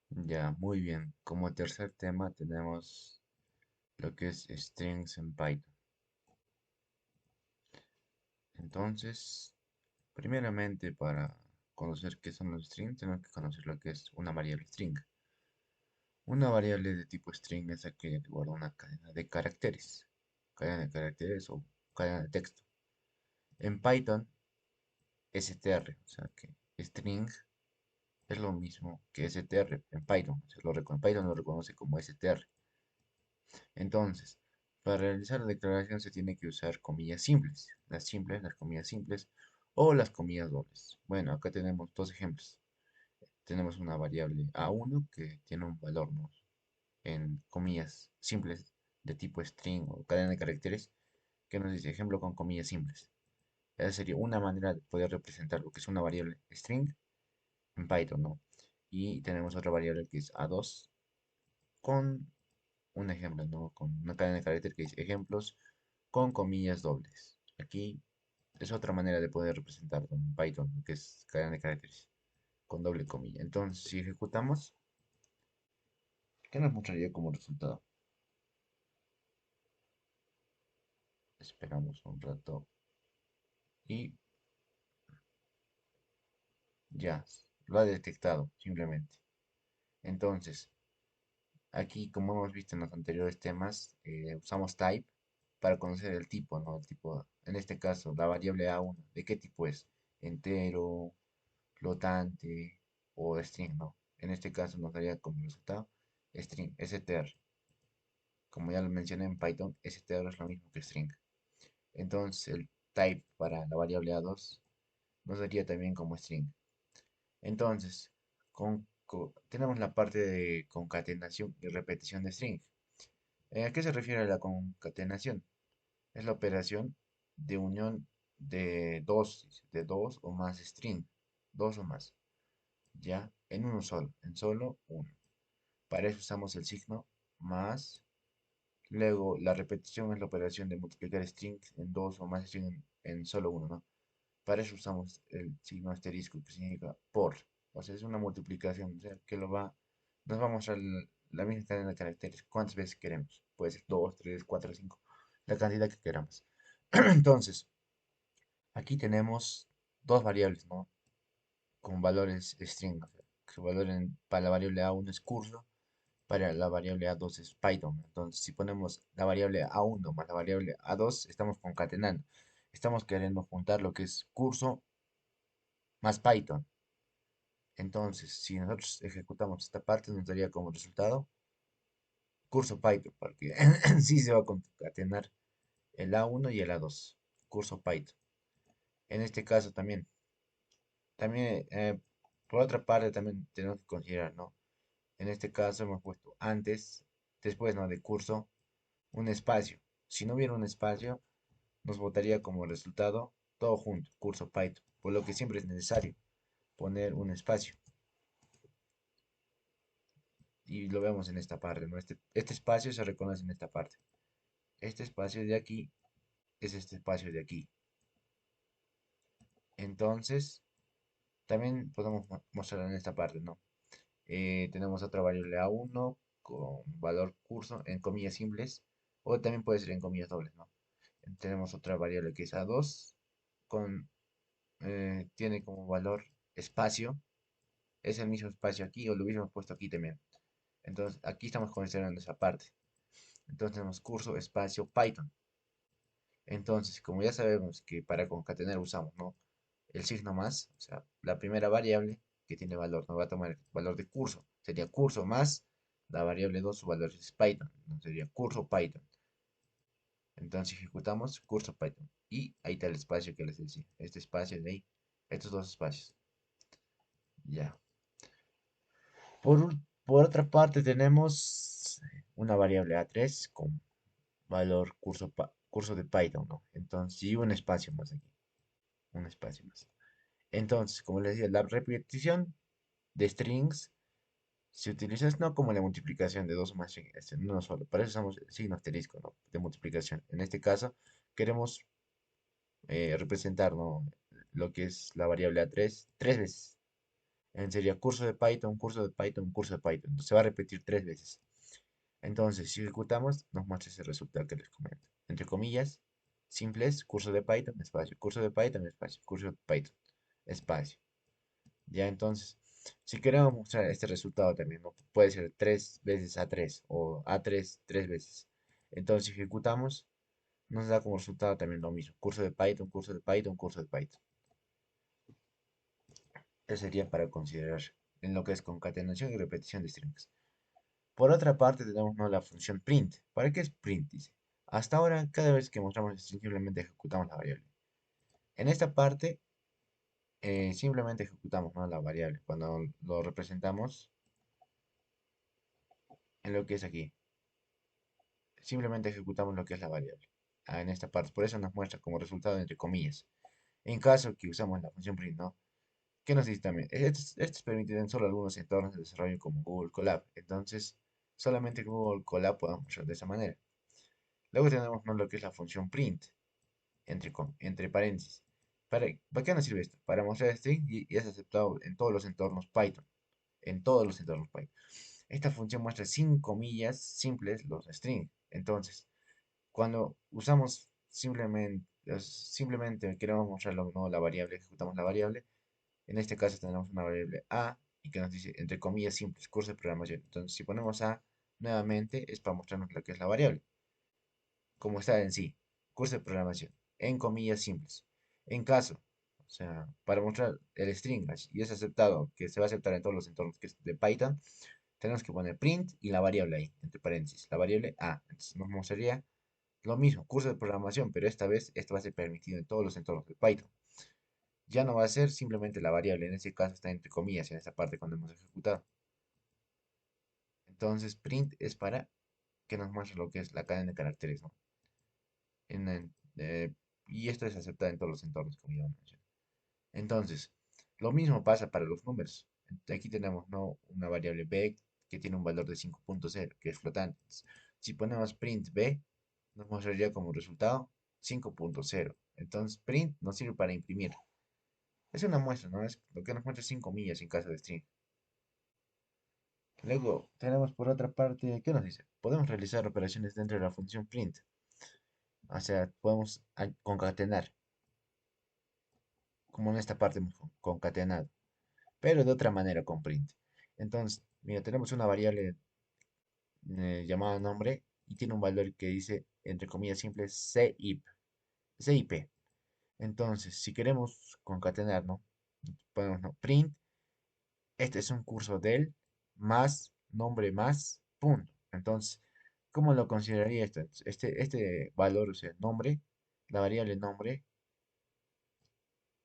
Ya, muy bien. Como tercer tema tenemos lo que es strings en Python. Entonces, primeramente para conocer qué son los strings, tenemos que conocer lo que es una variable string. Una variable de tipo string es aquella que guarda una cadena de caracteres o cadena de texto. En Python, str, o sea que string es lo mismo que str en Python. Python lo reconoce como str. Entonces, para realizar la declaración se tiene que usar comillas simples, las comillas simples o las comillas dobles. Bueno, acá tenemos dos ejemplos. Tenemos una variable a1 que tiene un valor, ¿no?, en comillas simples de tipo string o cadena de caracteres que nos dice ejemplo con comillas simples. Esa sería una manera de poder representar lo que es una variable string en Python, ¿no? Y tenemos otra variable que es a2 con un ejemplo, ¿no? Con una cadena de caracteres que dice ejemplos con comillas dobles. Aquí es otra manera de poder representar en Python, que es cadena de caracteres con doble comilla. Entonces, si ejecutamos, ¿qué nos mostraría como resultado? Esperamos un rato y ya, lo ha detectado simplemente. Entonces, aquí, como hemos visto en los anteriores temas, usamos type para conocer el tipo, ¿no? El tipo, en este caso, la variable a1, ¿de qué tipo es? Entero, flotante o string, ¿no? En este caso nos daría como resultado string, str. Como ya lo mencioné en Python, str es lo mismo que string. Entonces el type para la variable a2 nos daría también como string. Entonces, tenemos la parte de concatenación y repetición de string. ¿A qué se refiere la concatenación? Es la operación de unión de dos o más string, dos o más, ya, en uno solo, en solo uno. Para eso usamos el signo más. Luego, la repetición es la operación de multiplicar strings en dos o más strings en solo uno, ¿no? Para eso usamos el signo asterisco, que significa por. O sea, es una multiplicación, o sea, nos va a mostrar la misma cadena de caracteres cuántas veces queremos. Puede ser 2, 3, 4, 5, la cantidad que queramos. Entonces, aquí tenemos dos variables, ¿no? Con valores string. O sea, para la variable a1 es curso, para la variable a2 es Python. Entonces, si ponemos la variable a1 más la variable a2, estamos concatenando. Estamos queriendo juntar lo que es curso más Python. Entonces, si nosotros ejecutamos esta parte, nos daría como resultado curso Python, porque sí se va a concatenar el a1 y el a2, curso Python. En este caso también, por otra parte, también tenemos que considerar, ¿no? En este caso hemos puesto antes, después, ¿no?, de curso, un espacio. Si no hubiera un espacio, nos botaría como resultado todo junto, curso Python, por lo que siempre es necesario poner un espacio. Y lo vemos en esta parte, ¿no? Este espacio se reconoce en esta parte. Este espacio de aquí es este espacio de aquí. Entonces, también podemos mostrar en esta parte, ¿no? Tenemos otra variable a1 con valor curso en comillas simples, o también puede ser en comillas dobles, ¿no? Tenemos otra variable que es a2 tiene como valor espacio, es el mismo espacio aquí, o lo hubiésemos puesto aquí también. Entonces, aquí estamos considerando esa parte. Entonces tenemos curso espacio Python. Entonces, como ya sabemos que para concatenar usamos, ¿no?, el signo más, o sea, la primera variable que tiene valor, no va a tomar el valor de curso, sería curso más la variable 2, su valor es Python, no sería curso Python. Entonces ejecutamos curso Python y ahí está el espacio que les decía, este espacio de ahí, estos dos espacios. Ya. Por otra parte tenemos una variable a3 con valor curso de Python, ¿no? Entonces, y un espacio más aquí, un espacio más. Entonces, como les decía, la repetición de strings se utiliza no como la multiplicación de dos o más strings, en uno solo. Para eso usamos el signo asterisco, ¿no?, de multiplicación. En este caso, queremos representar, ¿no?, lo que es la variable a3 tres veces. Sería curso de Python, curso de Python, curso de Python. Entonces se va a repetir 3 veces. Entonces, si ejecutamos, nos muestra ese resultado que les comento. Entre comillas, simples, curso de Python, espacio, curso de Python, espacio, curso de Python, espacio. Ya entonces, si queremos mostrar este resultado también, ¿no? Puede ser 3 veces A3 o A3 3 veces. Entonces, si ejecutamos, nos da como resultado también lo mismo. Curso de Python, curso de Python, curso de Python. Eso sería para considerar en lo que es concatenación y repetición de strings. Por otra parte, tenemos, ¿no?, la función print. ¿Para qué es print? Dice. Hasta ahora, cada vez que mostramos string, simplemente ejecutamos la variable. En esta parte, simplemente ejecutamos, ¿no?, la variable. Cuando lo representamos en lo que es aquí, simplemente ejecutamos lo que es la variable. En esta parte, por eso nos muestra como resultado entre comillas. En caso que usamos la función print, ¿no? ¿Qué nos dice también? Esto es permitido en solo algunos entornos de desarrollo como Google Colab. Entonces, solamente Google Colab podemos mostrar de esa manera. Luego tenemos, ¿no?, lo que es la función print, entre paréntesis. ¿Para qué nos sirve esto? Para mostrar string y es aceptado en todos los entornos Python. En todos los entornos Python. Esta función muestra sin comillas simples los string. Entonces, cuando usamos simplemente queremos mostrar, ¿no?, la variable, ejecutamos la variable. En este caso tenemos una variable A y que nos dice entre comillas simples, curso de programación. Entonces, si ponemos A nuevamente es para mostrarnos lo que es la variable, como está en sí, curso de programación, en comillas simples. En caso, o sea, para mostrar el string y es aceptado, que se va a aceptar en todos los entornos que es de Python, tenemos que poner print y la variable ahí, entre paréntesis, la variable A. Entonces nos mostraría lo mismo, curso de programación, pero esta vez esto va a ser permitido en todos los entornos de Python. Ya no va a ser simplemente la variable, en este caso está entre comillas en esta parte cuando hemos ejecutado. Entonces print es para que nos muestre lo que es la cadena de caracteres, ¿no? Y esto es aceptado en todos los entornos, como ya mencioné. Entonces, lo mismo pasa para los números. Aquí tenemos, ¿no?, una variable b que tiene un valor de 5.0, que es flotante. Si ponemos print b, nos mostraría como resultado 5.0. Entonces, print nos sirve para imprimir. Es una muestra, ¿no? Es lo que nos muestra 5 millas en caso de string. Luego, tenemos por otra parte, ¿qué nos dice? Podemos realizar operaciones dentro de la función print. O sea, podemos concatenar, como en esta parte hemos concatenado, pero de otra manera con print. Entonces, mira, tenemos una variable llamada nombre y tiene un valor que dice, entre comillas simples, CIP. Entonces, si queremos concatenar, ¿no?, ponemos, ¿no?, print, este es un curso del más nombre más punto. Entonces, ¿cómo lo consideraría esto? Este valor, o sea, nombre, la variable nombre,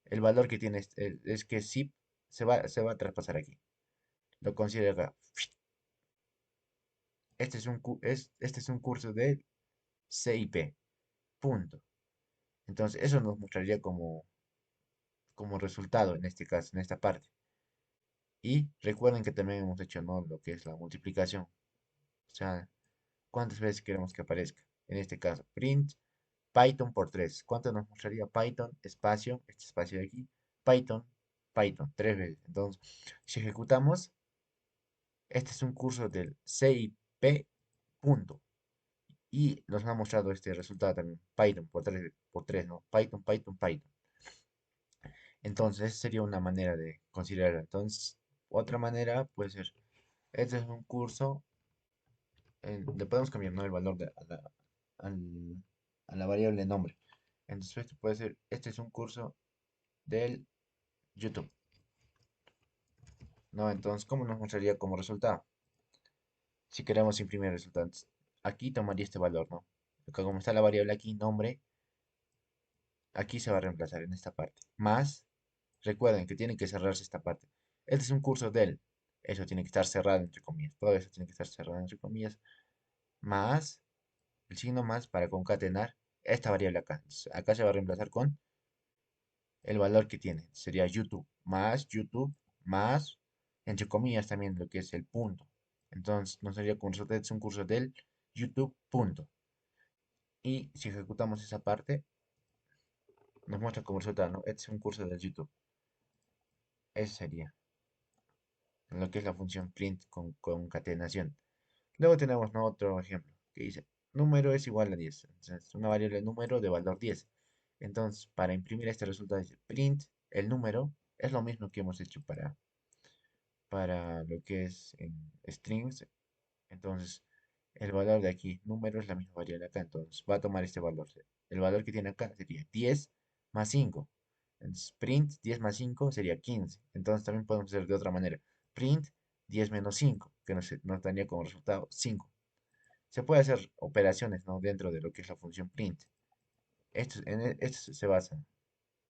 el valor que tiene es que zip se va a traspasar aquí. Lo considero acá. Este es un curso de CIP. Punto. Entonces, eso nos mostraría como resultado en este caso, en esta parte. Y recuerden que también hemos hecho, ¿no?, lo que es la multiplicación. O sea, ¿cuántas veces queremos que aparezca? En este caso, print Python por 3. ¿Cuánto nos mostraría Python, espacio, este espacio de aquí? Python, Python, 3 veces. Entonces, si ejecutamos, este es un curso del CIP punto. Y nos ha mostrado este resultado también. Python por 3, ¿no? Python, Python, Python. Entonces, esa sería una manera de considerarlo. Entonces, otra manera puede ser, este es un curso, le podemos cambiar, ¿no?, el valor al- a la variable nombre. Entonces, esto puede ser, este es un curso del YouTube, ¿no? Entonces, ¿cómo nos mostraría como resultado? Si queremos imprimir resultados, aquí tomaría este valor, ¿no? Acá como está la variable aquí, nombre, aquí se va a reemplazar en esta parte. Más, recuerden que tiene que cerrarse esta parte. Este es un curso del, eso tiene que estar cerrado entre comillas. Todo eso tiene que estar cerrado entre comillas. Más, el signo más para concatenar esta variable acá. Entonces, acá se va a reemplazar con el valor que tiene. Sería YouTube, más, entre comillas también lo que es el punto. Entonces, nos sería como resultado, es un curso del YouTube punto. Y si ejecutamos esa parte, nos muestra como resultado, ¿no? Este es un curso del YouTube. Ese sería. lo que es la función print con concatenación. Luego tenemos, ¿no?, otro ejemplo que dice número es igual a 10. Entonces, una variable número de valor 10. Entonces, para imprimir este resultado dice print el número. Es lo mismo que hemos hecho para lo que es en strings. Entonces, el valor de aquí, número, es la misma variable acá. Entonces, va a tomar este valor. El valor que tiene acá sería 10 más 5. Entonces, print 10 más 5 sería 15. Entonces, también podemos hacer de otra manera. Print 10 menos 5, que nos daría como resultado 5. Se puede hacer operaciones, ¿no?, dentro de lo que es la función print. Esto se basa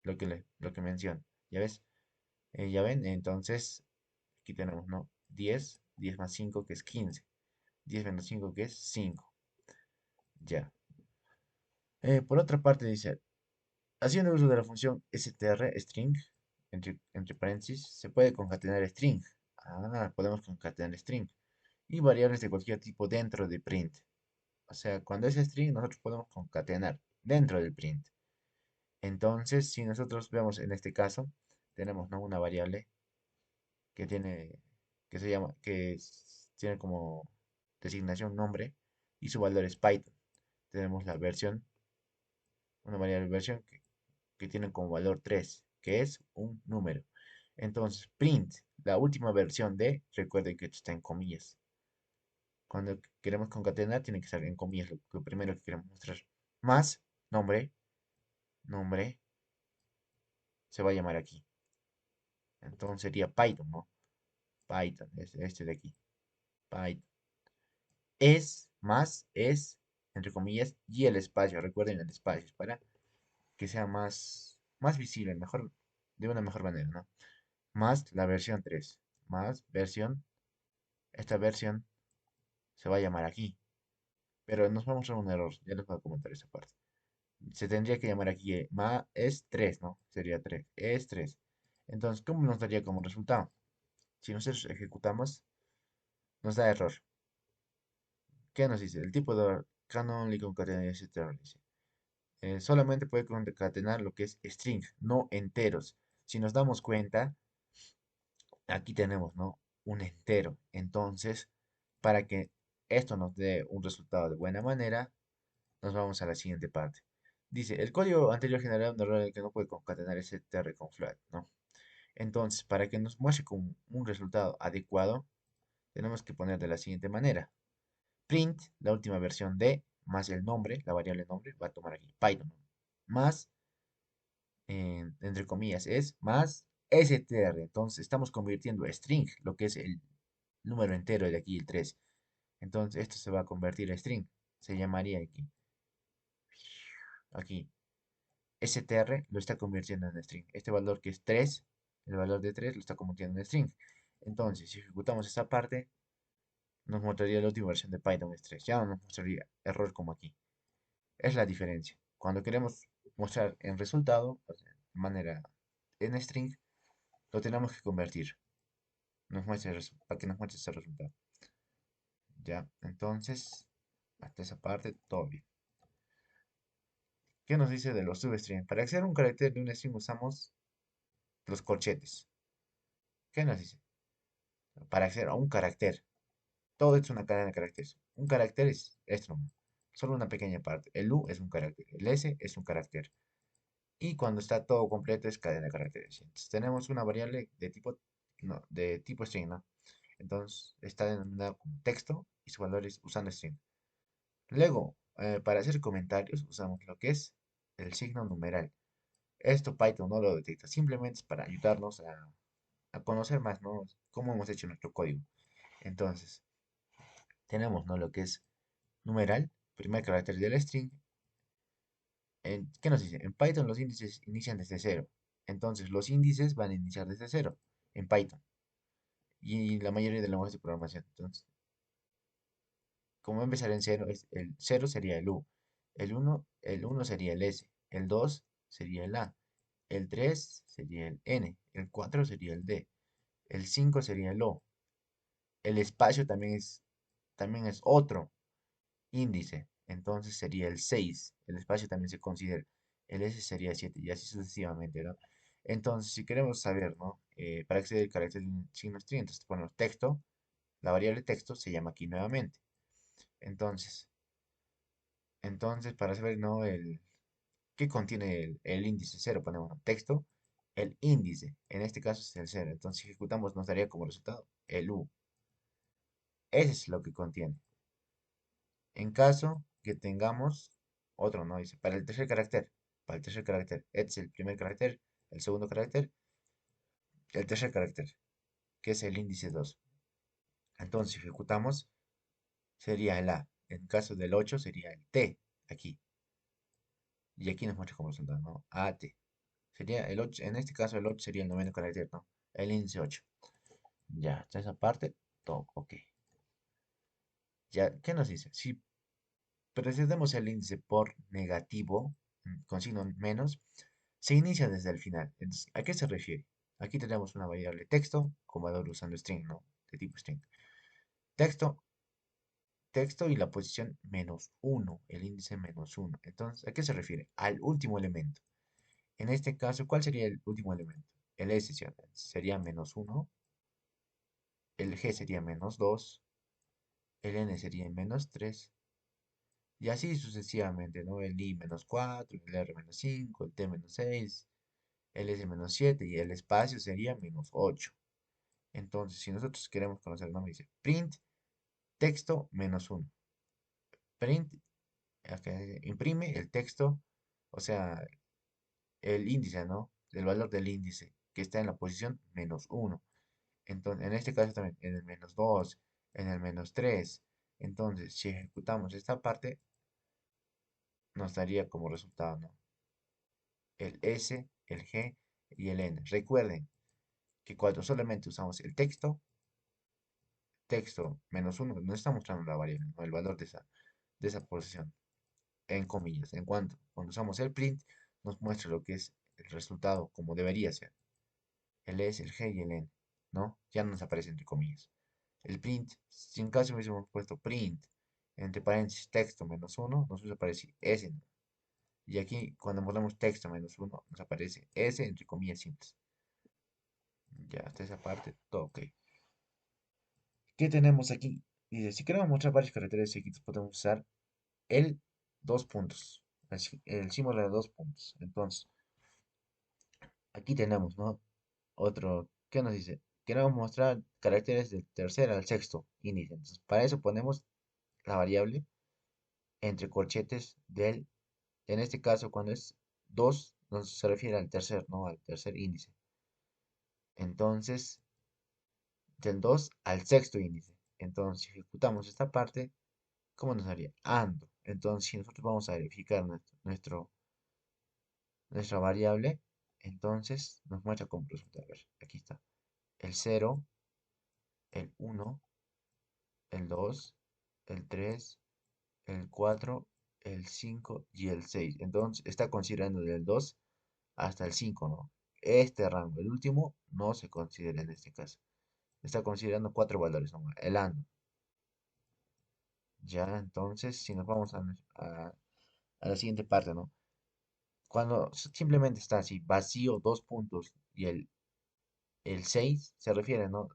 lo que menciona. ¿Ya ves? ¿Ya ven? Entonces, aquí tenemos, ¿no?, 10 más 5, que es 15. 10 menos 5, que es 5. Ya. Por otra parte dice, haciendo uso de la función str, string, entre paréntesis, se puede concatenar string. Podemos concatenar string y variables de cualquier tipo dentro de print. O sea, cuando es string, nosotros podemos concatenar dentro del print. Entonces, si nosotros vemos en este caso, tenemos, ¿no?, una variable que tiene, que se llama, tiene como designación nombre y su valor es Python. Tenemos la versión, una variable versión que tiene como valor 3, que es un número. Entonces, print la última versión de, recuerden que esto está en comillas. Cuando queremos concatenar, tiene que estar en comillas lo primero que queremos mostrar. Más nombre, nombre, se va a llamar aquí. Entonces sería Python, ¿no? Python, es este de aquí. Python. Es, entre comillas, y el espacio. Recuerden el espacio, para que sea más visible, mejor, de una mejor manera, ¿no? Más la versión 3. Más versión, esta versión se va a llamar aquí. Pero nos vamos a un error, ya les voy a comentar esa parte. Se tendría que llamar aquí, es 3, ¿no? Sería 3, es 3. Entonces, ¿cómo nos daría como resultado? Si nosotros ejecutamos, nos da error. ¿Qué nos dice? El tipo de canon y concatenación, etcétera, dice. Solamente puede concatenar lo que es string, no enteros. Si nos damos cuenta, aquí tenemos, ¿no?, un entero. Entonces, para que esto nos dé un resultado de buena manera, nos vamos a la siguiente parte. Dice, el código anterior generaba un error en el que no puede concatenar str con flat, ¿no? Entonces, para que nos muestre con un resultado adecuado, tenemos que poner de la siguiente manera. Print, la última versión de, más el nombre, la variable nombre, va a tomar aquí Python, más, entre comillas, es más str. Entonces, estamos convirtiendo string, lo que es el número entero de aquí, el 3. Entonces, esto se va a convertir a string. Se llamaría aquí, str lo está convirtiendo en string. Este valor que es 3, el valor de 3 lo está convirtiendo en string. Entonces, si ejecutamos esta parte, nos mostraría la última versión de Python es 3. Ya no nos mostraría error como aquí. Es la diferencia. Cuando queremos mostrar en resultado, o sea, de manera en string, lo tenemos que convertir. Para que nos muestre ese resultado. Ya, entonces, hasta esa parte, todo bien. ¿Qué nos dice de los substrings? Para acceder a un carácter de un string usamos los corchetes. ¿Qué nos dice? Para acceder a un carácter. Todo esto es una cadena de caracteres. Un carácter es esto nomás. Solo una pequeña parte. El U es un carácter. El S es un carácter. Y cuando está todo completo es cadena de caracteres. Entonces tenemos una variable de tipo, no, de tipo string, ¿no? Entonces está denominada como texto y su valor es usando string. Luego, para hacer comentarios usamos lo que es el signo numeral. Esto Python no lo detecta, simplemente es para ayudarnos a conocer más, ¿no?, cómo hemos hecho nuestro código. Entonces, tenemos, ¿no?, lo que es numeral, primer carácter del string. ¿Qué nos dice? En Python los índices inician desde cero. Entonces, los índices van a iniciar desde cero en Python y la mayoría de lenguajes de programación. Entonces, como va a empezar en cero, el cero sería el U, el uno sería el S, el 2 sería el A, el 3 sería el N, el 4 sería el D, el 5 sería el O. El espacio también es otro índice, entonces sería el 6. El espacio también se considera. El S sería 7 y así sucesivamente, ¿no? Entonces, si queremos saber, ¿no? Para acceder al carácter de un signo string, entonces ponemos texto, la variable texto se llama aquí nuevamente. Entonces, para saber, ¿no? ¿Qué contiene el índice cero? Ponemos ¿no? texto, el índice, en este caso es el cero. Entonces, si ejecutamos, nos daría como resultado el U. Ese es lo que contiene. En caso que tengamos otro, ¿no? Dice, para el tercer carácter, este es el primer carácter, el segundo carácter, el tercer carácter, que es el índice 2. Entonces, si ejecutamos, sería el A. En caso del 8 sería el T, aquí. Y aquí nos muestra como resultado, ¿no? AT. Sería el 8, en este caso el 8 sería el noveno carácter, ¿no? El índice 8. Ya, está esa parte, todo, ok. Ya, ¿qué nos dice? Si precedemos el índice por negativo, con signo menos, se inicia desde el final. Entonces, ¿a qué se refiere? Aquí tenemos una variable texto con valor usando string, ¿no? De tipo string. Texto, texto y la posición menos uno, el índice menos uno. Entonces, ¿a qué se refiere? Al último elemento. En este caso, ¿cuál sería el último elemento? El S sería menos uno, el G sería menos 2, el N sería menos 3, y así sucesivamente, ¿no? El I menos 4, el R menos 5, el T menos 6, el S menos 7 y el espacio sería menos 8. Entonces, si nosotros queremos conocer el nombre, dice print texto menos uno. Print, acá imprime el texto, o sea, el índice, ¿no? El valor del índice que está en la posición menos uno. Entonces, en este caso también, en el menos 2, en el menos 3. Entonces, si ejecutamos esta parte, nos daría como resultado, ¿no? El S, el G y el N. Recuerden que cuando solamente usamos el texto, texto menos uno, nos está mostrando la variable, ¿no? El valor de esa posición, en comillas. Cuando usamos el print, nos muestra lo que es el resultado como debería ser. El S, el G y el N, ¿no? Ya no nos aparece entre comillas. El print, si en caso hubiésemos puesto print, entre paréntesis texto menos uno, nos hubiese aparecido S. Y aquí, cuando ponemos texto menos uno, nos aparece S entre comillas simples. Ya, hasta esa parte, todo ok. ¿Qué tenemos aquí? Dice, si queremos mostrar varios caracteres seguidos, podemos usar el dos puntos, el símbolo de dos puntos. Entonces, aquí tenemos, ¿no? Otro, ¿qué nos dice? Queremos mostrar caracteres del tercer al sexto índice. Entonces, para eso ponemos la variable entre corchetes en este caso, cuando es 2 se refiere al tercer, ¿no? Al tercer índice. Entonces, del 2 al sexto índice. Entonces, si ejecutamos esta parte, ¿cómo nos haría? Ando. Entonces, si nosotros vamos a verificar nuestra variable, entonces nos muestra como resultado. A ver, aquí está. El cero, el uno, el 2, el 3, el 4, el 5 y el 6. Entonces, está considerando del 2 hasta el 5, ¿no? Este rango, el último, no se considera en este caso. Está considerando cuatro valores, ¿no? El ando. Ya, entonces, si nos vamos a la siguiente parte, ¿no? Cuando simplemente está así, vacío, dos puntos, y el 6 se refiere, ¿no?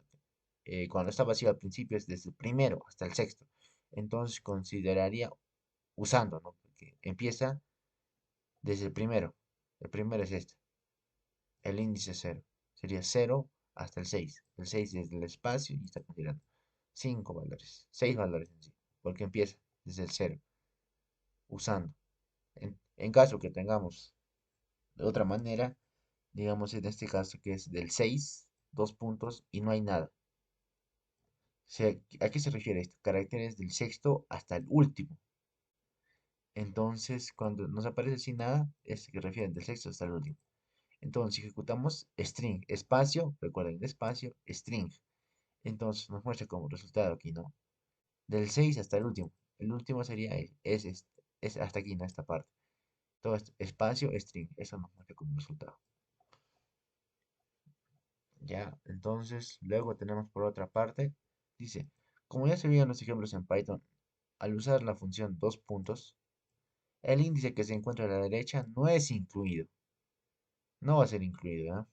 Cuando está vacío al principio es desde el primero hasta el sexto. Entonces consideraría usando, ¿no? Porque empieza desde el primero. El primero es este, el índice cero. Sería cero hasta el 6. El 6 desde el espacio y está considerando 5 valores, 6 valores en sí, porque empieza desde el cero, usando. En caso que tengamos de otra manera, digamos en este caso que es del 6 dos puntos y no hay nada. ¿A qué se refiere esto? Caracteres del sexto hasta el último. Entonces, cuando nos aparece sin nada, es que refiere del sexto hasta el último. Entonces, si ejecutamos string, espacio, recuerden, espacio, string. Entonces, nos muestra como resultado aquí, ¿no? Del 6 hasta el último. El último sería, es hasta aquí, ¿no? Esta parte. Todo esto, espacio, string. Eso nos muestra como resultado. Ya, entonces, luego tenemos por otra parte, dice, como ya se vio en los ejemplos en Python, al usar la función dos puntos, el índice que se encuentra a la derecha no es incluido. no va a ser incluido, ¿ah?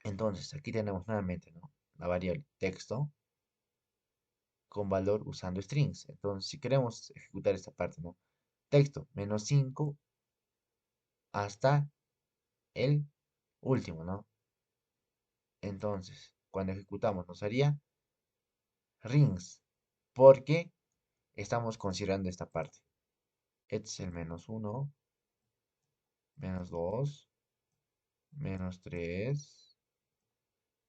Entonces, aquí tenemos nuevamente, ¿no? La variable texto con valor usando strings. Entonces, si queremos ejecutar esta parte, ¿no? Texto menos 5 hasta el último, ¿no? Entonces, cuando ejecutamos nos haría rings, porque estamos considerando esta parte. Este es el menos uno, menos 2, menos 3,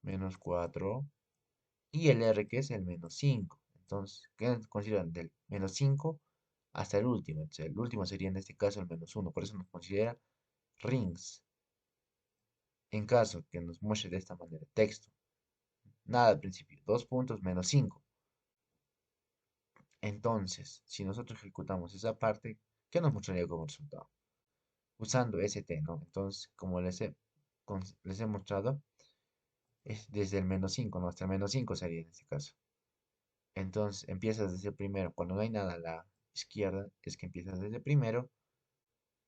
menos 4 y el R que es el menos 5. Entonces, ¿qué consideran? Del menos 5 hasta el último. Entonces, el último sería en este caso el menos uno. Por eso nos considera rings. En caso que nos muestre de esta manera, texto, nada al principio, dos puntos menos 5. Entonces, si nosotros ejecutamos esa parte, ¿qué nos mostraría como resultado? Usando st, ¿no? Entonces, como les he mostrado, es desde el menos 5, ¿no? Hasta el menos 5 sería en este caso. Entonces, empiezas desde el primero. Cuando no hay nada a la izquierda, es que empiezas desde el primero,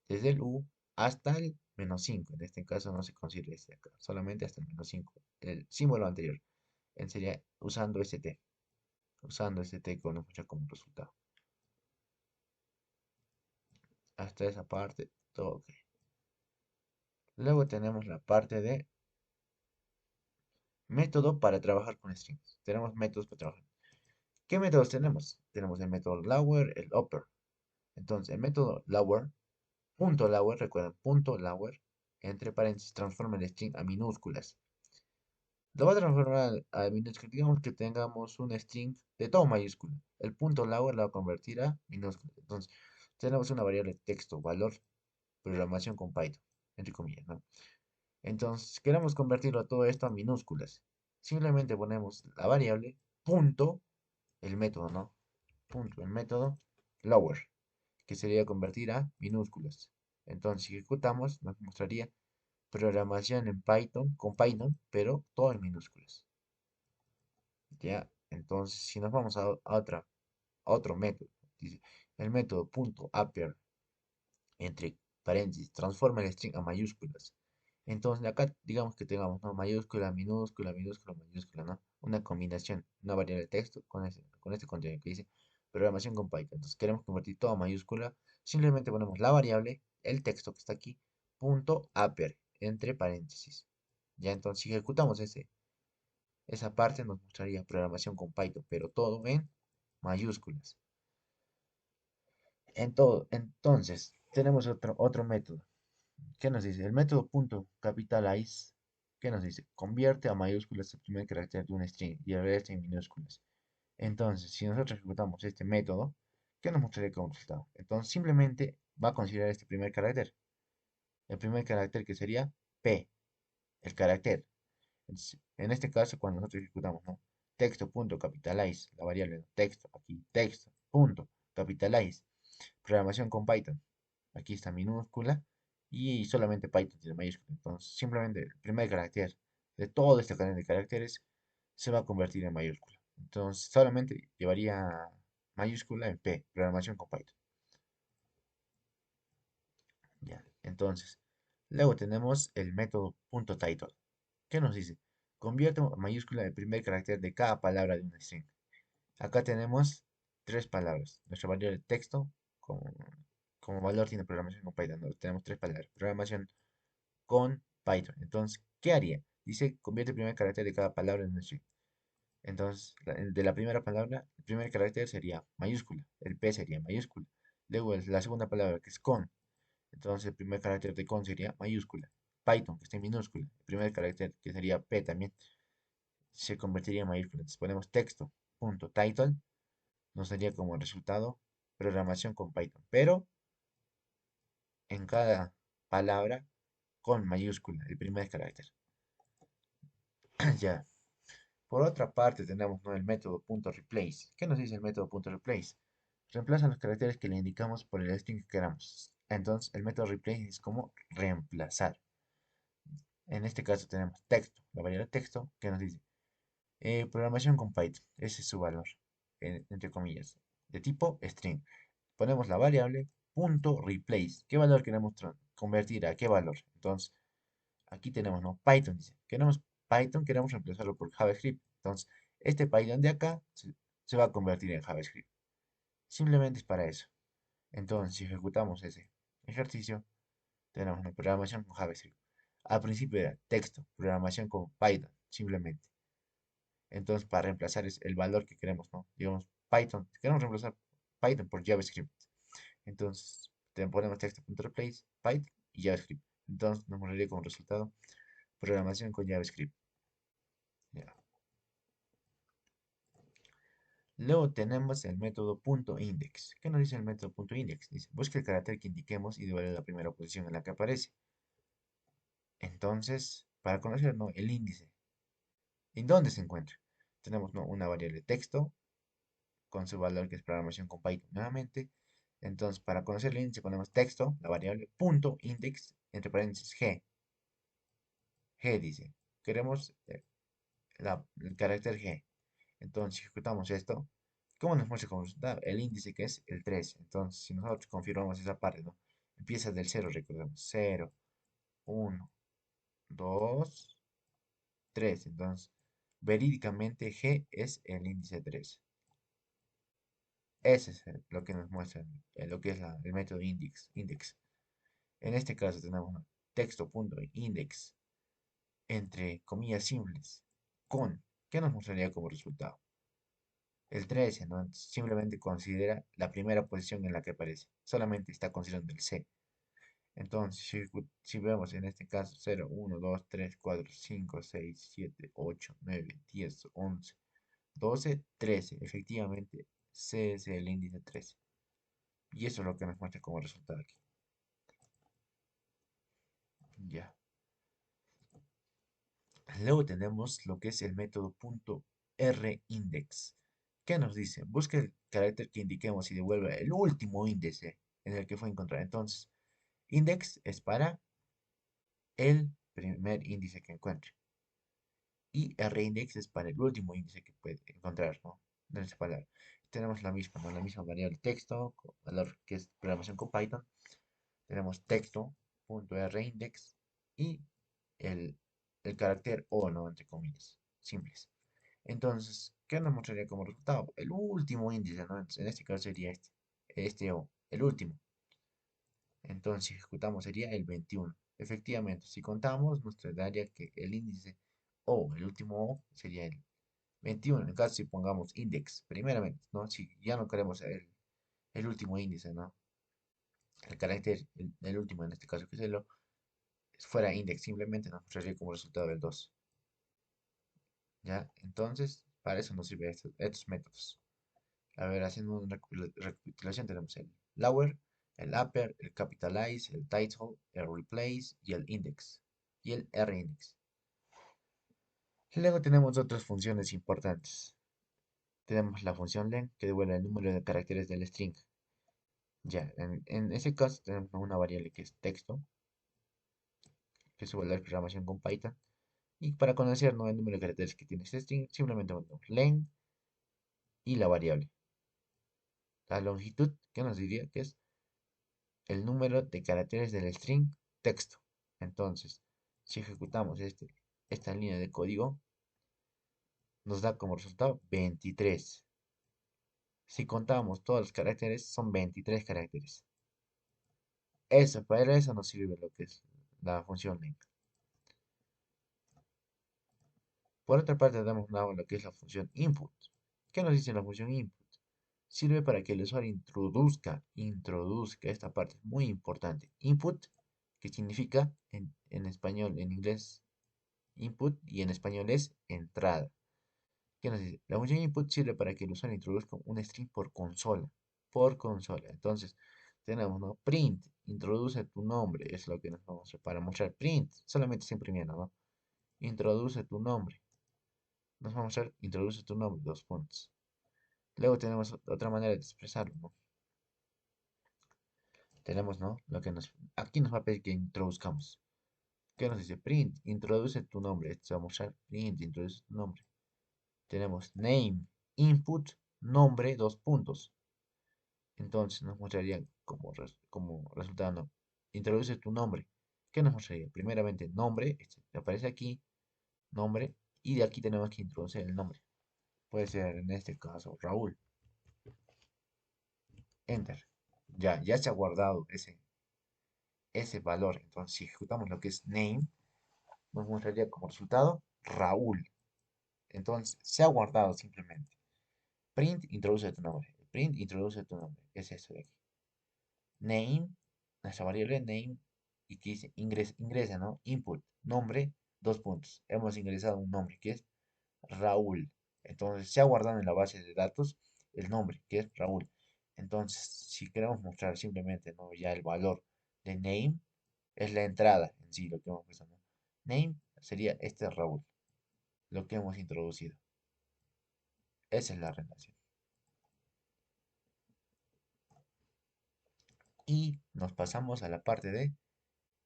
desde el u hasta el menos 5. En este caso no se considera este acá, solamente hasta el menos 5. El símbolo anterior. Sería usando st con mucha como resultado. Hasta esa parte, todo ok. Luego tenemos la parte de método para trabajar con strings. Tenemos métodos para trabajar. ¿Qué métodos tenemos? Tenemos el método lower, el upper. Entonces, el método lower, punto lower, recuerden, punto lower, entre paréntesis, transforma el string a minúsculas. Lo va a transformar a minúsculas. Digamos que tengamos un string de todo mayúscula. El punto lower lo va a convertir a minúscula. Entonces, tenemos una variable texto, valor, programación con Python, entre comillas, ¿no? Entonces, queremos convertirlo todo esto a minúsculas. Simplemente ponemos la variable punto, el método, ¿no? Punto, el método lower, que sería convertir a minúsculas. Entonces, si ejecutamos, nos mostraría programación en Python, con Python, pero todo en minúsculas. ¿Ya? Entonces, si nos vamos a otro método, dice, el método punto upper, entre paréntesis, transforma el string a mayúsculas. Entonces, acá digamos que tengamos, ¿no? Mayúscula, minúscula, minúscula, mayúscula, ¿no? Una combinación, una variable de texto con este contenido que dice programación con Python. Entonces, queremos convertir todo a mayúscula, simplemente ponemos la variable, el texto que está aquí, punto upper, entre paréntesis. Ya, entonces, si ejecutamos esa parte, nos mostraría programación con Python, pero todo en mayúsculas. Entonces, tenemos otro método. ¿Qué nos dice? El método punto capitalize, ¿qué nos dice? Convierte a mayúsculas el primer carácter de un string y el resto en minúsculas. Entonces, si nosotros ejecutamos este método, ¿qué nos mostraría como resultado? Entonces, simplemente va a considerar este primer carácter. El primer carácter que sería P, el carácter. Entonces, en este caso, cuando nosotros ejecutamos, ¿no? Texto.capitalize, la variable, ¿no? Texto, aquí, texto.capitalize, programación con Python. Aquí está minúscula y solamente Python tiene mayúscula. Entonces, simplemente el primer carácter de todo este cadena de caracteres se va a convertir en mayúscula. Entonces, solamente llevaría mayúscula en P, programación con Python. Ya, entonces, luego tenemos el método .title. ¿Qué nos dice? Convierte mayúscula en el primer carácter de cada palabra de una string. Acá tenemos tres palabras. Nuestra variable de texto como, como valor tiene programación con Python. ¿No? Tenemos tres palabras. Programación con Python. Entonces, ¿qué haría? Dice, convierte el primer carácter de cada palabra en un string. Entonces, de la primera palabra, el primer carácter sería mayúscula, el P sería mayúscula. Luego, la segunda palabra, que es con. Entonces, el primer carácter de con sería mayúscula. Python, que está en minúscula. El primer carácter, que sería P también, se convertiría en mayúscula. Entonces, ponemos texto.title, nos daría como resultado programación con Python. Pero en cada palabra con mayúscula, el primer carácter. Ya. Por otra parte, tenemos, ¿no? El método .replace. ¿Qué nos dice el método .replace? Reemplaza los caracteres que le indicamos por el string que queramos. Entonces, el método replace es como reemplazar. En este caso tenemos texto, la variable texto, que nos dice programación con Python. Ese es su valor, entre comillas, de tipo string. Ponemos la variable .replace. ¿Qué valor queremos convertir a qué valor. Entonces, aquí tenemos, ¿no? Python, dice. Queremos Python, queremos reemplazarlo por JavaScript. Entonces, este Python de acá se va a convertir en JavaScript. Simplemente es para eso. Entonces, si ejecutamos ese ejercicio, tenemos una programación con JavaScript. Al principio era texto, programación con Python, simplemente. Entonces, para reemplazar es el valor que queremos, ¿no? Digamos, Python, queremos reemplazar Python por JavaScript. Entonces, ponemos texto.replace, Python y JavaScript. Entonces, nos mostraría como resultado programación con JavaScript. Ya. Luego tenemos el método .index. ¿Qué nos dice el método .index? Dice, busca el carácter que indiquemos y devuelve la primera posición en la que aparece. Entonces, para conocer, ¿no? El índice, ¿en dónde se encuentra? Tenemos, ¿no? Una variable texto con su valor que es programación con Python nuevamente. Entonces, para conocer el índice ponemos texto, la variable .index, entre paréntesis g. G dice, queremos el carácter g. Entonces, si ejecutamos esto, ¿cómo nos muestra como resultado? El índice que es el 3. Entonces, si nosotros confirmamos esa parte, ¿no? Empieza del 0, recordemos. 0, 1, 2, 3. Entonces, verídicamente G es el índice 3. Ese es lo que nos muestra lo que es el método index. En este caso tenemos texto.index entre comillas simples con, ¿qué nos mostraría como resultado? El 13, ¿no? Entonces, simplemente considera la primera posición en la que aparece. Solamente está considerando el C. Entonces, si vemos en este caso 0, 1, 2, 3, 4, 5, 6, 7, 8, 9, 10, 11, 12, 13. Efectivamente, C es el índice 13. Y eso es lo que nos muestra como resultado aquí. Ya. Luego tenemos lo que es el método .rindex. ¿Qué nos dice? Busca el carácter que indiquemos y devuelve el último índice en el que fue encontrado. Entonces, index es para el primer índice que encuentre. Y rindex es para el último índice que puede encontrar, ¿no? De esa palabra. Tenemos la misma, ¿no? La misma variable texto, valor que es programación con Python. Tenemos texto.rindex y el, el carácter O, ¿no? Entre comillas, simples. Entonces, ¿qué nos mostraría como resultado? El último índice, ¿no? En este caso sería este O, el último. Entonces, si ejecutamos sería el 21. Efectivamente, si contamos, nos daría que el índice O, el último O, sería el 21. En caso si pongamos index, primeramente, ¿no? Si ya no queremos el último índice, ¿no? El carácter, el último en este caso que es el O, fuera index, simplemente nos mostraría como resultado el 2. ¿Ya? Entonces, para eso nos sirven estos métodos. A ver, haciendo una recapitulación, tenemos el lower, el upper, el capitalize, el title, el replace y el index. Y el rindex. Luego tenemos otras funciones importantes. Tenemos la función len, que devuelve el número de caracteres del string. Ya, en ese caso tenemos una variable que es texto, que es igual a la programación con Python. Y para conocer, ¿no?, el número de caracteres que tiene este string, simplemente ponemos len y la variable. La longitud, que nos diría que es el número de caracteres del string texto. Entonces, si ejecutamos esta línea de código, nos da como resultado 23. Si contamos todos los caracteres, son 23 caracteres. Para eso nos sirve lo que es la función len. Por otra parte, tenemos lo que es la función input. ¿Qué nos dice la función input? Sirve para que el usuario introduzca esta parte muy importante. Input, que significa en español, en inglés, input y en español es entrada. ¿Qué nos dice? La función input sirve para que el usuario introduzca un string por consola. Por consola. Entonces, tenemos, ¿no? Print, introduce tu nombre. Es lo que nos vamos a hacer para mostrar print. Solamente está imprimiendo, ¿no? Introduce tu nombre. Nos vamos a hacer introduce tu nombre, dos puntos. Luego tenemos otra manera de expresarlo, ¿no? Tenemos, ¿no? Aquí nos va a pedir que introduzcamos. ¿Qué nos dice? Print, introduce tu nombre. Esto va a mostrar print, introduce tu nombre. Tenemos name, input, nombre, dos puntos. Entonces nos mostraría como resultado, ¿no? introduce tu nombre. ¿Qué nos mostraría? Primeramente, nombre, este, aparece aquí, nombre, y de aquí tenemos que introducir el nombre. Puede ser en este caso Raúl. Enter. Ya se ha guardado ese valor. Entonces, si ejecutamos lo que es name, nos mostraría como resultado Raúl. Entonces, se ha guardado simplemente. Print, introduce tu nombre. Print, introduce tu nombre. Es esto de aquí. Name, nuestra variable name, y que dice ingresa, ¿no? Input, nombre, dos puntos. Hemos ingresado un nombre que es Raúl. Entonces, se ha guardado en la base de datos el nombre que es Raúl. Entonces, si queremos mostrar simplemente, ¿no? Ya el valor de name, es la entrada en sí, lo que hemos puesto, ¿no? Name sería este Raúl, lo que hemos introducido. Esa es la relación. Y nos pasamos a la parte de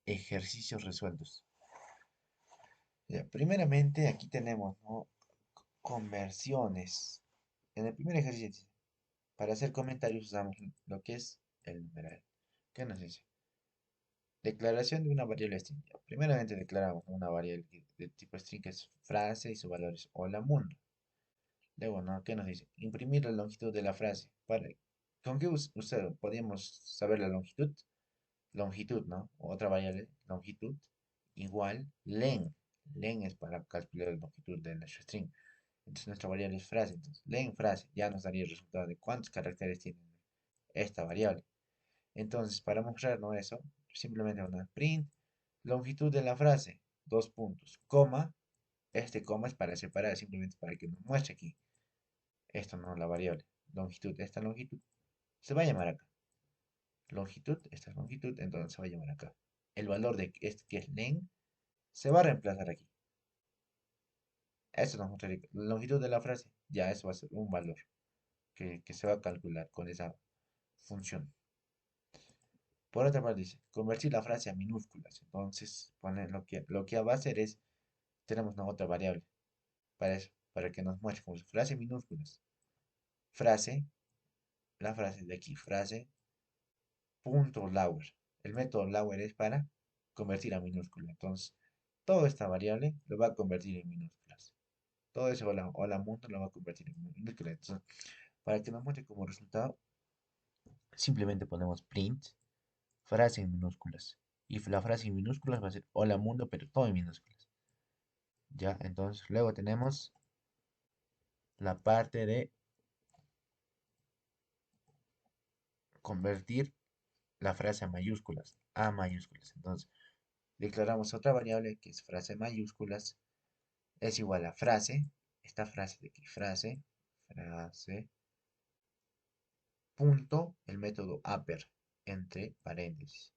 ejercicios resueltos. Ya, primeramente, aquí tenemos, ¿no? Conversiones. En el primer ejercicio, para hacer comentarios usamos lo que es el numeral. ¿Qué nos dice? Declaración de una variable string. Primeramente declaramos una variable de tipo string que es frase y su valor es hola mundo. Luego, ¿no? ¿Qué nos dice? Imprimir la longitud de la frase. ¿Con qué usted podríamos saber la longitud? Longitud, ¿no? Otra variable, longitud, igual len. Len es para calcular la longitud de nuestro string. Entonces nuestra variable es frase. Entonces, len frase ya nos daría el resultado de cuántos caracteres tiene esta variable. Entonces, para mostrarnos eso, simplemente una print longitud de la frase, dos puntos, coma. Este coma es para separar, simplemente para que nos muestre aquí. Esto no es la variable. Longitud, esta longitud se va a llamar acá. Longitud, esta es longitud, entonces se va a llamar acá. El valor de este que es len se va a reemplazar aquí. Esto nos mostraría la longitud de la frase. Ya eso va a ser un valor que se va a calcular con esa función. Por otra parte dice, convertir la frase a minúsculas. Entonces, lo que va a hacer es, tenemos una otra variable para eso, para que nos muestre como frase minúsculas. Frase, la frase de aquí, frase, punto lower. El método lower es para convertir a minúscula. Entonces, toda esta variable lo va a convertir en minúsculas. Todo ese hola mundo lo va a convertir en minúsculas. Entonces, para que nos muestre como resultado, simplemente ponemos print, frase en minúsculas. Y la frase en minúsculas va a ser hola mundo, pero todo en minúsculas. Ya, entonces luego tenemos la parte de convertir la frase a mayúsculas, a mayúsculas. Entonces, declaramos otra variable que es frase mayúsculas, es igual a frase, esta frase de aquí, frase, punto, el método upper, entre paréntesis.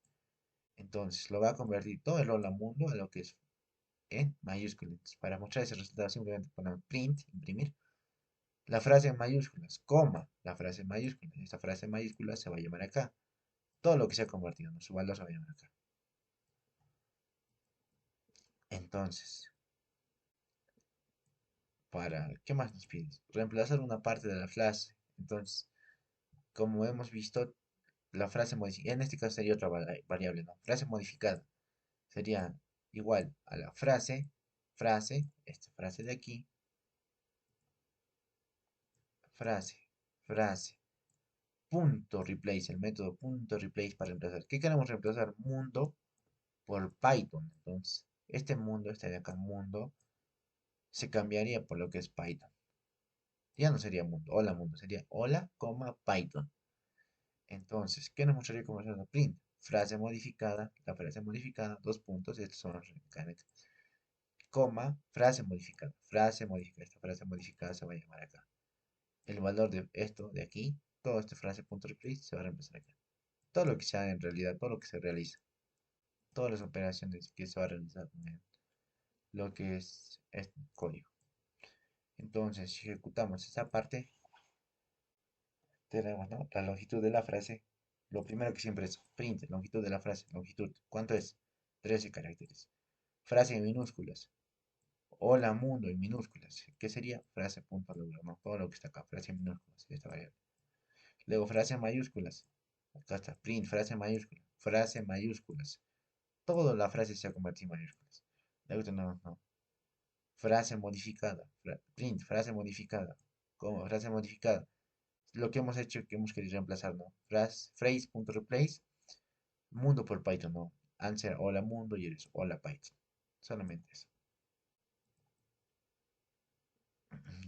Entonces, lo va a convertir todo el hola mundo a lo que es en mayúsculas. Para mostrar ese resultado, simplemente ponemos print, imprimir, la frase en mayúsculas, coma, la frase en mayúsculas. Esta frase en mayúsculas se va a llamar acá. Todo lo que se ha convertido, ¿no? Su valor se va a llamar acá. Entonces, ¿qué más nos pides? Reemplazar una parte de la frase. Entonces, como hemos visto, la frase modificada, en este caso sería otra variable, ¿no? Frase modificada sería igual a la esta frase de aquí, frase, frase, punto replace, el método punto replace para reemplazar. ¿Qué queremos reemplazar? Mundo por Python. Entonces, este mundo, este de acá, mundo, se cambiaría por lo que es Python. Ya no sería mundo, sería hola, Python. Entonces, ¿qué nos mostraría como resultado? Print, frase modificada, la frase modificada, dos puntos, estos son los mecánicos, coma, frase modificada, esta frase modificada se va a llamar acá. El valor de esto de aquí, toda esta frase punto replace se va a reemplazar acá. Todo lo que se haga en realidad, todo lo que se realiza, todas las operaciones que se va a realizar en lo que es este código. Entonces, si ejecutamos esa parte, tenemos, ¿no? La longitud de la frase. Lo primero que siempre es print, longitud de la frase, longitud. ¿Cuánto es? 13 caracteres. Frase en minúsculas. Hola mundo en minúsculas. ¿Qué sería? Frase punto lugar, ¿no? Todo lo que está acá, frase en minúsculas, esta variable. Luego frase en mayúsculas. Acá está, print, frase mayúscula, frase mayúsculas. Toda la frase se ha convertido en mayúsculas. Luego tenemos, no, frase modificada, print, frase modificada, como frase modificada. Lo que hemos hecho, que hemos querido reemplazar, ¿no? Phrase.replace, mundo por Python, ¿no? Answer hola mundo y eres hola Python. Solamente eso.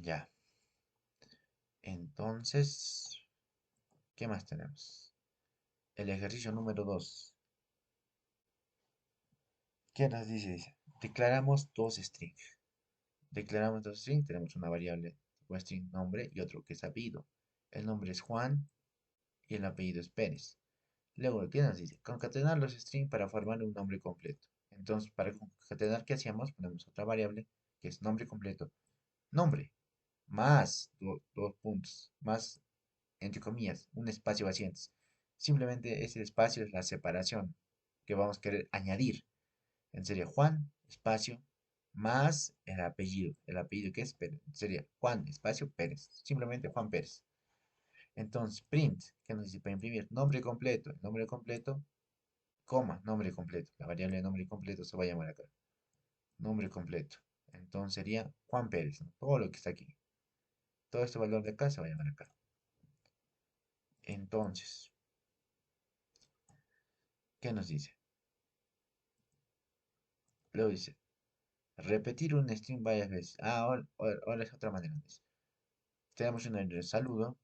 Ya. Entonces, ¿qué más tenemos? El ejercicio número 2. ¿Qué nos dice? Dice, declaramos dos strings. Declaramos dos strings, tenemos una variable tipo string nombre y otro que es apellido. El nombre es Juan y el apellido es Pérez. Luego, ¿qué nos dice? Concatenar los strings para formar un nombre completo. Entonces, para concatenar, ¿qué hacíamos? Ponemos otra variable que es nombre completo. Nombre más dos puntos, más, entre comillas, un espacio vacío antes. Simplemente ese espacio es la separación que vamos a querer añadir. Sería Juan, espacio, más el apellido que es Pérez. Sería Juan, espacio, Pérez. Simplemente Juan Pérez. Entonces, print, ¿qué nos dice para imprimir? Nombre completo. El nombre completo, coma, nombre completo. La variable de nombre completo se va a llamar acá. Nombre completo. Entonces sería Juan Pérez, ¿no? Todo lo que está aquí. Todo este valor de acá se va a llamar acá. Entonces, ¿qué nos dice? Luego dice, repetir un string varias veces. Ah, ahora es otra manera. Dice. Tenemos un de saludo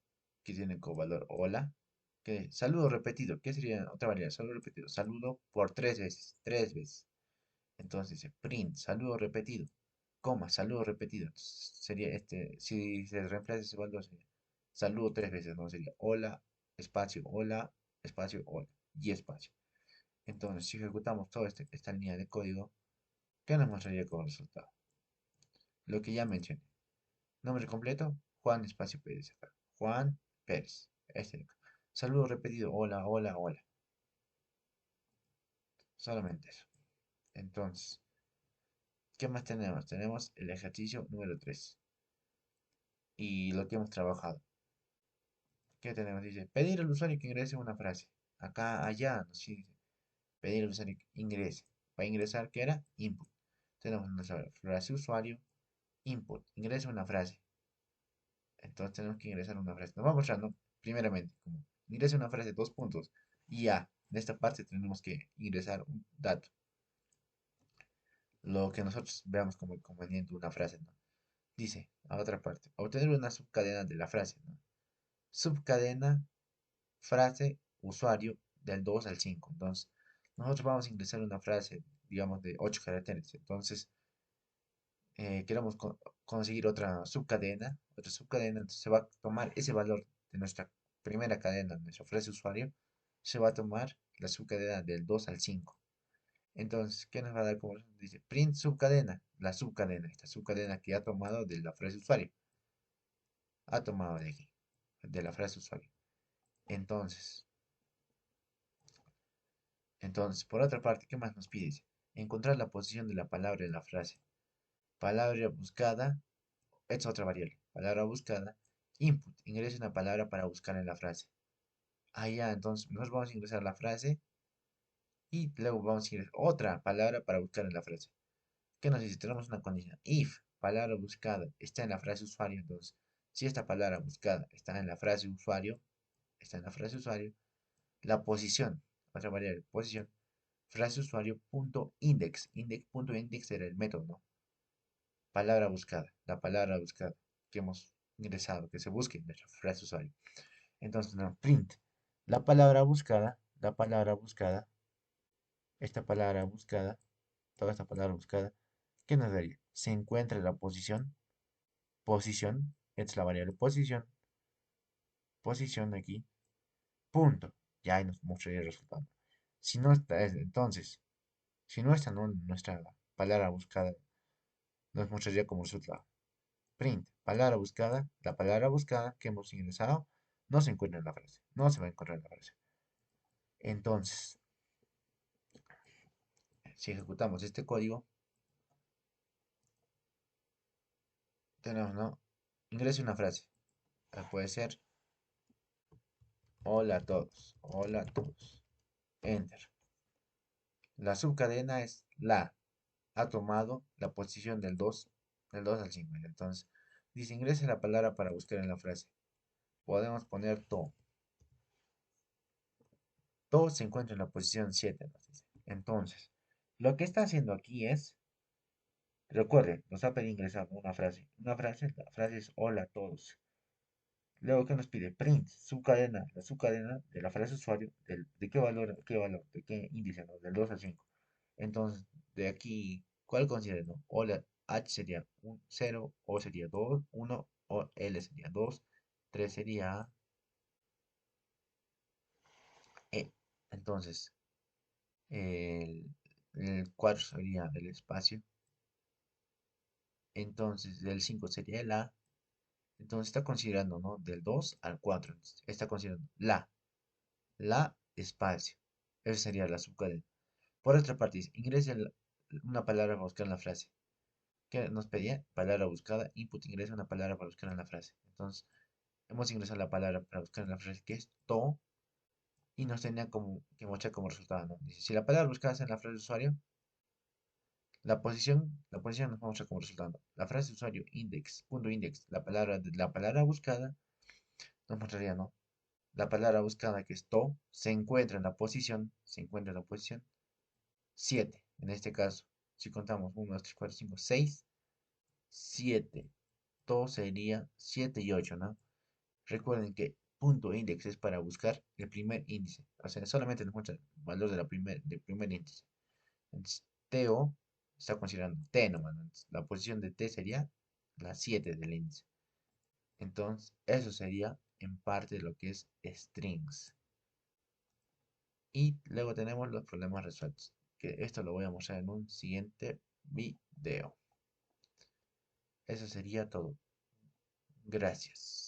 que tiene como valor hola. Que saludo repetido. ¿Qué sería otra variable? Saludo repetido. Saludo por tres veces. Tres veces. Entonces dice print, saludo repetido. Coma, saludo repetido. Entonces, sería este, si se reemplaza ese valor, sería saludo tres veces, ¿no? Sería hola, espacio, hola y espacio. Entonces, si ejecutamos toda esta línea de código, ¿qué nos mostraría como resultado? Lo que ya mencioné. Nombre completo, Juan Espacio Pérez acá. Juan Pérez. Este de acá. Saludo repetido, hola, hola, hola. Solamente eso. Entonces, ¿qué más tenemos? Tenemos el ejercicio número 3 y lo que hemos trabajado. ¿Qué tenemos? Dice, pedir al usuario que ingrese una frase. Acá, allá, nos dice, pedir al usuario que ingrese. Para ingresar, ¿qué era? Input. Tenemos nuestra frase usuario, input. Ingresa una frase. Entonces tenemos que ingresar una frase. Nos va mostrando, primeramente, como ingresa una frase, dos puntos. Y ya, en esta parte tenemos que ingresar un dato. Lo que nosotros veamos como conveniente una frase, ¿no? Dice, a otra parte, obtener una subcadena de la frase, ¿no? Subcadena, frase, usuario, del 2 al 5. Entonces, nosotros vamos a ingresar una frase, digamos, de 8 caracteres. Entonces, queremos conseguir otra subcadena, entonces se va a tomar ese valor de nuestra primera cadena, nuestra frase usuario, se va a tomar la subcadena del 2 al 5. Entonces, ¿qué nos va a dar como resultado? Dice print subcadena, la subcadena, esta subcadena que ha tomado de la frase usuario, ha tomado de aquí, de la frase usuario. Entonces, por otra parte, ¿qué más nos pide? Dice, encontrar la posición de la palabra en la frase. Palabra buscada, es otra variable. Palabra buscada, input, ingresa una palabra para buscar en la frase. Ah, ya, entonces nosotros vamos a ingresar la frase y luego vamos a ingresar otra palabra para buscar en la frase. ¿Qué nos dice? Tenemos una condición. If palabra buscada está en la frase usuario, entonces, si esta palabra buscada está en la frase usuario, la posición, otra variable, posición, frase usuario punto index, punto index era el método, ¿no? Palabra buscada, la palabra buscada que hemos ingresado, que se busque en nuestra frase usuario. Entonces, no, print, la palabra buscada, esta palabra buscada, toda esta palabra buscada, ¿qué nos daría? Se encuentra en la posición, es la variable posición aquí, punto, ya ahí nos mostraría el resultado. Si no está, entonces, si no está nuestra palabra buscada, nos mostraría como resultado. Print, palabra buscada, la palabra buscada que hemos ingresado no se encuentra en la frase, no se va a encontrar en la frase. Entonces, si ejecutamos este código, tenemos, ¿no? Ingrese una frase. Puede ser Hola a todos. Hola a todos. Enter. La subcadena es la. Ha tomado la posición del dos al 5. Entonces, dice ingrese la palabra para buscar en la frase. Podemos poner to. To se encuentra en la posición 7, nos dice. Entonces, lo que está haciendo aquí es, recuerde, nos ha pedido ingresar una frase. La frase es hola a todos. Luego, ¿qué nos pide? Print, subcadena, la subcadena de la frase usuario, de qué valor, de qué índice, ¿no? Del 2 al 5. Entonces, de aquí, ¿cuál considera? No? Hola, H sería 0, O sería 2, 1, o L sería 2, 3 sería E. Entonces, el, el 4 sería el espacio. Entonces, del 5 sería el A. Entonces, está considerando, ¿no? Del 2 al 4. Está considerando la espacio. Esa sería la subcadena. Por otra parte, dice, ingrese una palabra para buscar en la frase. ¿Qué nos pedía? Palabra buscada, input, ingresa una palabra para buscar en la frase. Entonces, hemos ingresado la palabra para buscar en la frase que es to y nos tenía como que mostrar como resultado, ¿no? Dice, si la palabra buscada está en la frase de usuario, la posición nos muestra como resultado. La frase de usuario index, punto index, la palabra buscada nos mostraría, ¿no? La palabra buscada que es to se encuentra en la posición 7. En este caso, si contamos 1, 2, 3, 4, 5, 6, 7. To sería 7 y 8, ¿no? Recuerden que punto index es para buscar el primer índice. O sea, solamente nos muestra el valor del primer índice. Entonces, TO está considerando T nomás, ¿no? Entonces, la posición de T sería la 7 del índice. Entonces, eso sería en parte lo que es strings. Y luego tenemos los problemas resueltos, que esto lo voy a mostrar en un siguiente video. Eso sería todo. Gracias.